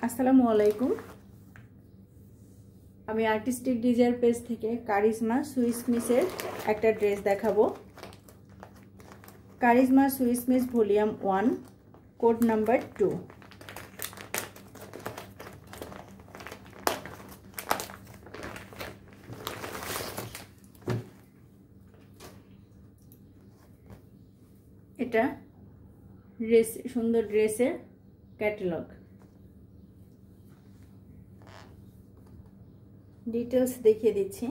আসসালামু আলাইকুম। আমি আর্টিস্টিক ডিজাইন পেজ থেকে কারিজমা সুইস মিসের একটা ড্রেস দেখাবো। Charisma Swiss miss volume 1 code number 2। এটা ড্রেস, সুন্দর ড্রেসের ক্যাটালগ। ডিটেলস দেখিয়ে দিচ্ছি।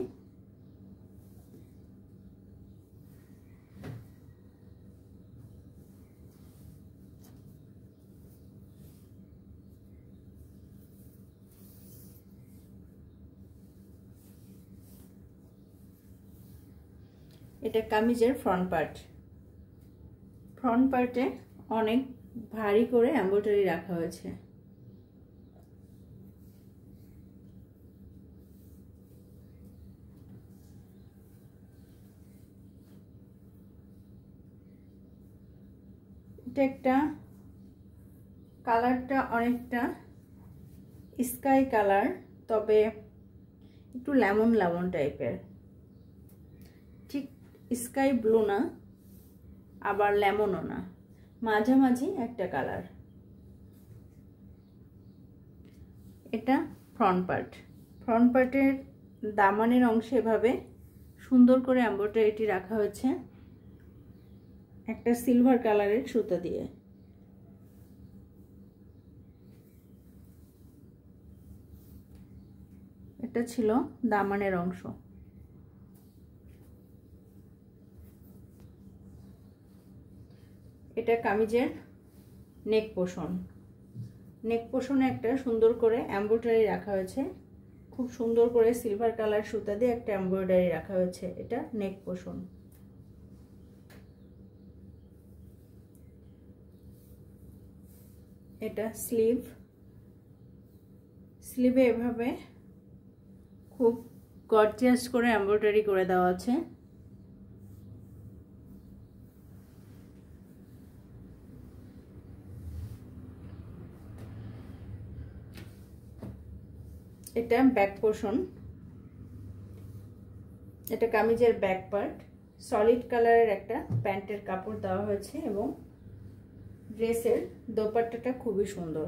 এটা কামিজের ফ্রন্ট পার্ট। ফ্রন্ট পার্টে অনেক ভারী করে এমব্রয়ডারি রাখা হয়েছে। এটা একটা কালারটা অনেকটা স্কাই কালার, তবে একটু লেমন লেমন টাইপের, ঠিক স্কাই ব্লু না আবার লেমনও না, মাঝামাঝি একটা কালার। এটা ফ্রন্ট পার্ট। ফ্রন্ট পার্টের দামানের অংশে এভাবে সুন্দর করে এমব্রয়ডারিটি রাখা হয়েছে একটা সিলভার কালারের সুতা দিয়ে। এটা ছিল দামানের অংশ। এটা কামিজের নেক পোর্শন। নেক পোর্শনে একটা সুন্দর করে এমব্রয়ডারি রাখা হয়েছে, খুব সুন্দর করে সিলভার কালার সুতা দিয়ে একটা এমব্রয়ডারি রাখা হয়েছে। এটা নেক পোর্শন। এটা স্লিভ। স্লিভে এভাবে খুব গর্জিয়াস করে এমব্রয়ডারি করে দেওয়া আছে। এটা ব্যাক পোর্শন। এটা কামিজের ব্যাক পার্ট। সলিড কালারের একটা প্যান্টের কাপড় দেওয়া হয়েছে এবং ড্রেসের দোপাট্টাটা খুবই সুন্দর,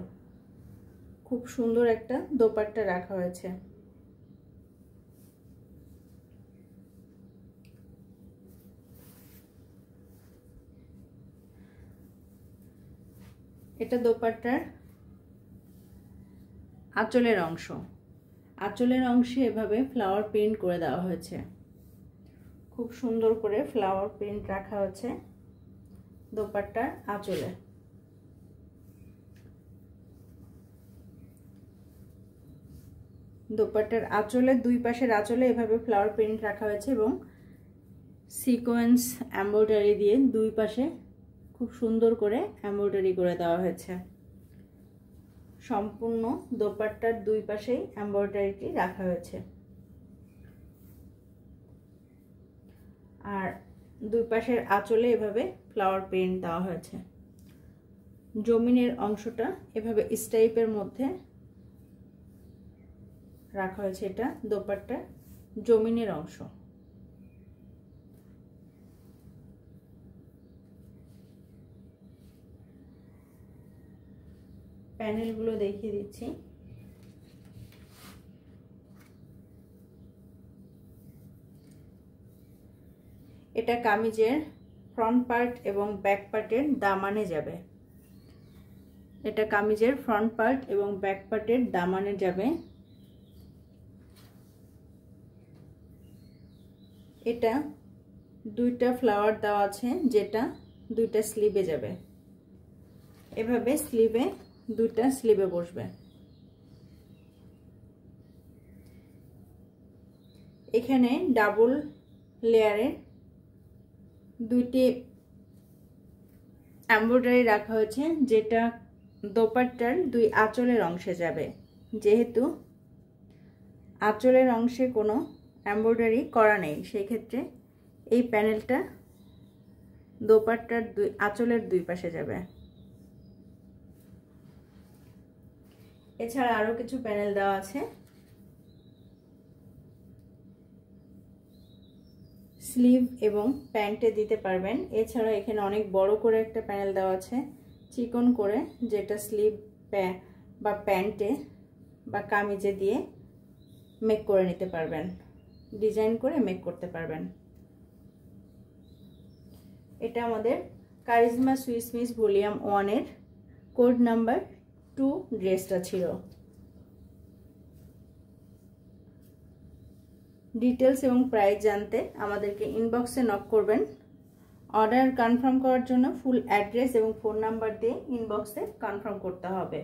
খুব সুন্দর একটা দোপাট্টা রাখা হয়েছে। এটা দোপাট্টার আঁচলের অংশ। আঁচলের অংশে এভাবে ফ্লাওয়ার প্রিন্ট করে দেওয়া হয়েছে, খুব সুন্দর করে ফ্লাওয়ার প্রিন্ট রাখা হয়েছে দোপাট্টার আঁচলে। দোপাট্টার আঁচলের দুই পাশের আঁচলে এভাবে ফ্লাওয়ার প্রিন্ট রাখা হয়েছে এবং সিকোয়েন্স এমব্রয়ডারি দিয়ে দুই পাশে খুব সুন্দর করে এমব্রয়ডারি করে দেওয়া হয়েছে। সম্পূর্ণ দোপাট্টার দুই পাশেই এমব্রয়ডারিটি রাখা হয়েছে আর দুই পাশের আঁচলে এভাবে ফ্লাওয়ার প্রিন্ট দেওয়া হয়েছে। জমিনের অংশটা এভাবে স্টাইপের মধ্যে রাখা হয়েছে। এটা দোপাট্টার জমিনের অংশ। প্যানেলগুলো দেখিয়ে দিচ্ছি। এটা কামিজের ফ্রন্ট পার্ট এবং ব্যাক পার্টের দামানে যাবে। এটা কামিজের ফ্রন্ট পার্ট এবং ব্যাক পার্টের দামানে যাবে। এটা দুইটা ফ্লাওয়ার দেওয়া আছে যেটা দুইটা স্লিভে যাবে। এভাবে স্লিভে দুইটা স্লিভে বসবে। এখানে ডাবল লেয়ারে দুইটি এমব্রয়ডারি রাখা হয়েছে যেটা দোপাট্টার দুই আঁচলের অংশে যাবে। যেহেতু আঁচলের অংশে কোনো এমব্রয়ডারি করা নেই, সেই ক্ষেত্রে এই প্যানেলটা দোপাট্টার আঁচলের দুই পাশে যাবে। এছাড়া আরো কিছু প্যানেল দেওয়া আছে। স্লিভ এবং প্যান্টে দিতে পারবেন। এছাড়া এখানে অনেক বড় করে একটা প্যানেল দেওয়া আছে চিকন করে, যেটা স্লিভ বা প্যান্টে বা কামিজে দিয়ে মেক করে নিতে পারবেন, ডিজাইন করে মেক করতে পারবেন। এটা আমাদের কারিজমা সুইস মিস ভলিউম 1 এর কোড নাম্বার 2 ড্রেসটা ছিল। ডিটেলস এবং প্রাইস জানতে আমাদেরকে ইনবক্সে নক করবেন। অর্ডার কনফার্ম করার জন্য ফুল অ্যাড্রেস এবং ফোন নাম্বার দিয়ে ইনবক্সে কনফার্ম করতে হবে।